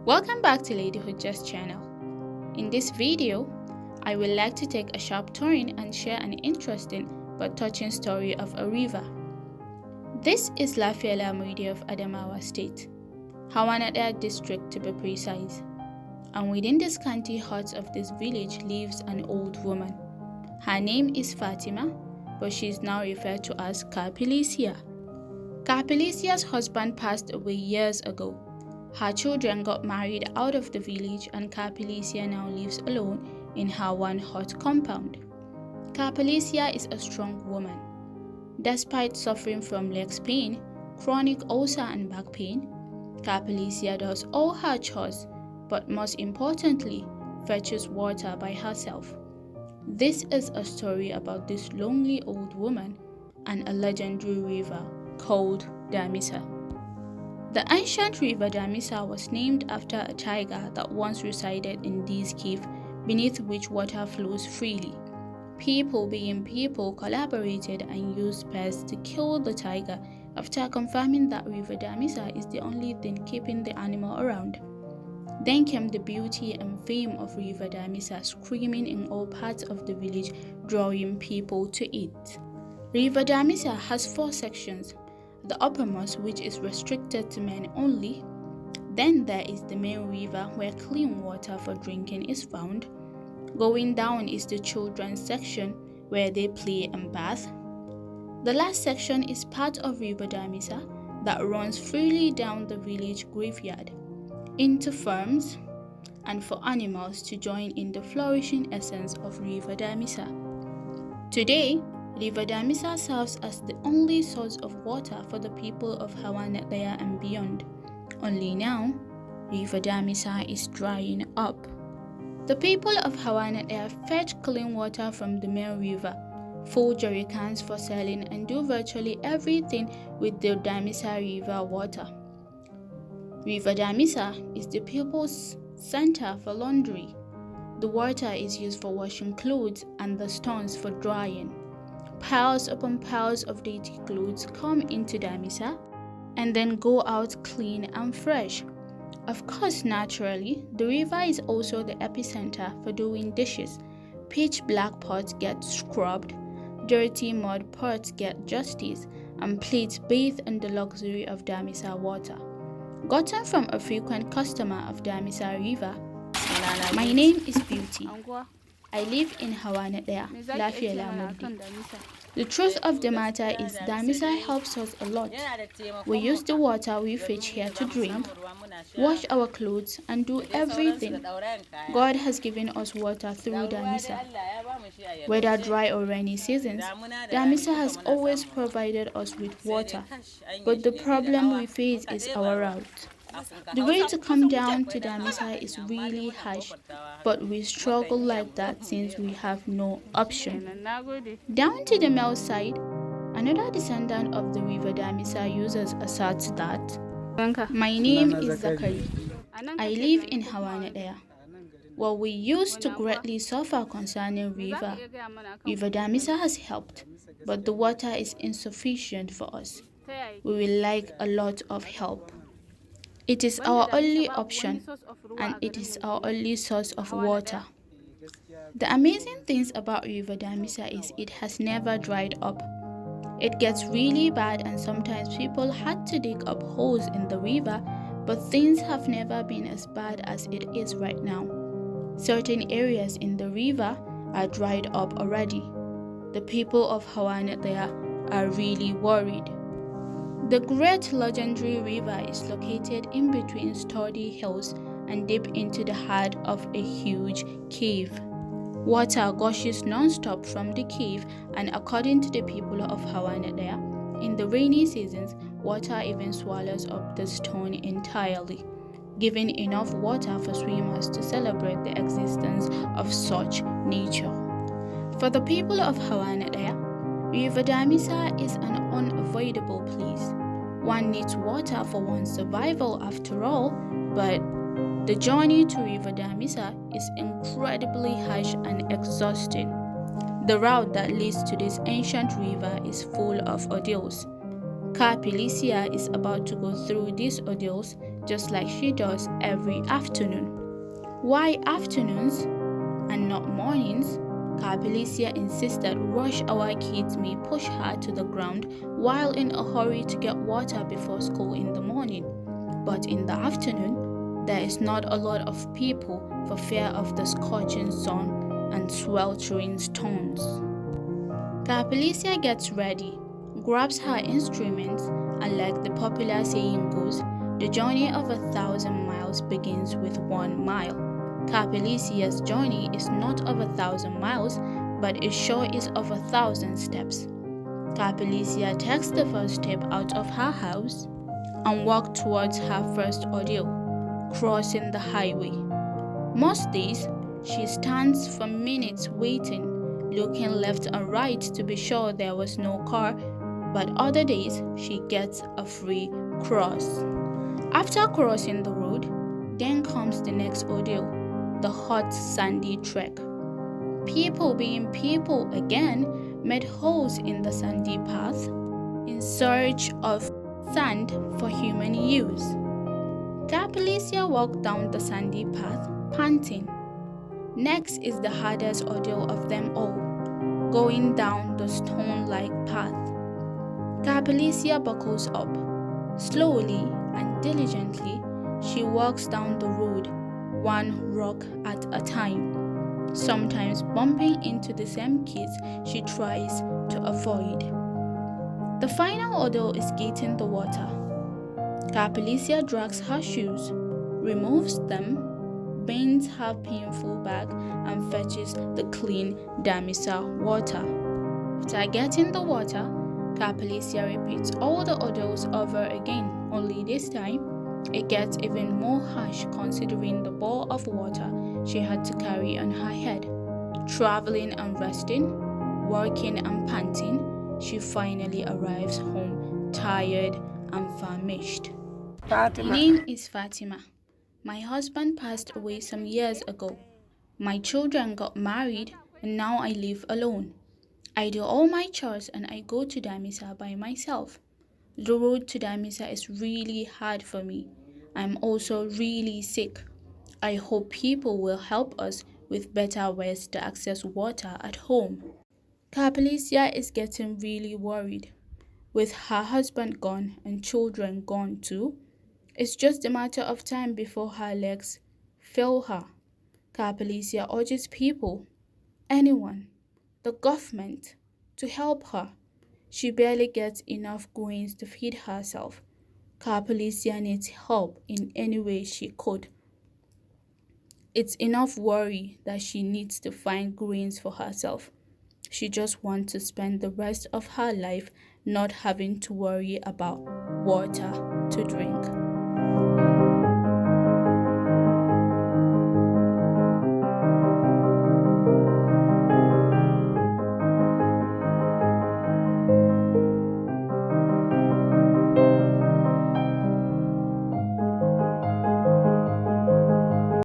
Welcome back to Ladyhood Just channel. In this video, I would like to take a sharp turn and share an interesting but touching story of a river. This is Lafiya lamurde of Adamawa state, Hawa district to be precise. And within the scanty huts of this village lives an old woman. Her name is Fatima, but she is now referred to as Pilisiya. Pilisiya's husband passed away years ago. Her children got married out of the village and Pilisiya now lives alone in her one hut compound. Pilisiya is a strong woman. Despite suffering from leg pain, chronic ulcer and back pain, Pilisiya does all her chores, but most importantly, fetches water by herself. This is a story about this lonely old woman and a legendary river called Damisa. The ancient River Damisa was named after a tiger that once resided in this cave beneath which water flows freely. People being people collaborated and used pests to kill the tiger after confirming that River Damisa is the only thing keeping the animal around. Then came the beauty and fame of River Damisa screaming in all parts of the village, drawing people to it. River Damisa has 4 sections. The uppermost, which is restricted to men only. Then there is the main river where clean water for drinking is found. Going down is the children's section where they play and bath. The last section is part of River Damisa that runs freely down the village graveyard into farms and for animals to join in the flourishing essence of River Damisa. Today, River Damisa serves as the only source of water for the people of Hawa and beyond. Only now, River Damisa is drying up. The people of Hawa fetch clean water from the main river, full jerrycans for selling, and do virtually everything with the Damisa river water. River Damisa is the people's center for laundry. The water is used for washing clothes and the stones for drying. Piles upon piles of dirty clothes come into Damisa and then go out clean and fresh. Of course, naturally, the river is also the epicenter for doing dishes. Pitch black pots get scrubbed, dirty mud pots get justice, and plates bathe in the luxury of Damisa water. Gotten from a frequent customer of Damisa River, my name is Beauty. I live in Hawa Lafiya lamurde. The truth of the matter is Damisa helps us a lot. We use the water we fetch here to drink, wash our clothes, and do everything. God has given us water through Damisa. Whether dry or rainy seasons, Damisa has always provided us with water. But the problem we face is our route. The way to come down to Damisa is really harsh, but we struggle like that since we have no option. Down to the male side, another descendant of the River Damisa users asserts that, my name is Zakari. I live in Hawa. While we used to greatly suffer concerning River Damisa has helped, but the water is insufficient for us. We will like a lot of help. It is our only option, and it is our only source of water. The amazing things about River Damisa is it has never dried up. It gets really bad and sometimes people had to dig up holes in the river, but things have never been as bad as it is right now. Certain areas in the river are dried up already. The people of Hawa are really worried. The great legendary river is located in between sturdy hills and deep into the heart of a huge cave. Water gushes non-stop from the cave, and according to the people of Hawa in the rainy seasons, water even swallows up the stone entirely, giving enough water for swimmers to celebrate the existence of such nature. For the people of Hawa River Damisa is an unavoidable place. One needs water for one's survival after all, but the journey to River Damisa is incredibly harsh and exhausting. The route that leads to this ancient river is full of ordeals. Pilisiya is about to go through these ordeals just like she does every afternoon. Why afternoons and not mornings? Pilisiya insisted rush hour kids may push her to the ground while in a hurry to get water before school in the morning. But in the afternoon, there is not a lot of people for fear of the scorching sun and sweltering stones. Pilisiya gets ready, grabs her instruments, and like the popular saying goes, the journey of 1,000 miles begins with 1 mile. Pilisiya's journey is not of 1,000 miles, but it sure is of 1,000 steps. Pilisiya takes the first step out of her house and walks towards her first ordeal, crossing the highway. Most days, she stands for minutes waiting, looking left and right to be sure there was no car, but other days she gets a free cross. After crossing the road, then comes the next ordeal, the hot sandy trek. People being people again made holes in the sandy path in search of sand for human use. Pilisiya walked down the sandy path, panting. Next is the hardest ordeal of them all, going down the stone-like path. Pilisiya buckles up. Slowly and diligently, she walks down the road, one rock at a time, sometimes bumping into the same kids she tries to avoid. The final ordeal is getting the water. Pilisiya drags her shoes, removes them, bends her painful back, and fetches the clean Damisa water. After getting the water, Pilisiya repeats all the ordeals over again, only this time it gets even more harsh considering the bowl of water she had to carry on her head. Traveling and resting, working and panting, she finally arrives home tired and famished. Fatima. My name is Fatima. My husband passed away some years ago. My children got married and now I live alone. I do all my chores and I go to Damisa by myself. The road to Damisa is really hard for me. I'm also really sick. I hope people will help us with better ways to access water at home. Pilisiya is getting really worried. With her husband gone and children gone too, it's just a matter of time before her legs fail her. Pilisiya urges people, anyone, the government, to help her. She barely gets enough grains to feed herself. Pilisiya needs help in any way she could. It's enough worry that she needs to find grains for herself. She just wants to spend the rest of her life not having to worry about water to drink.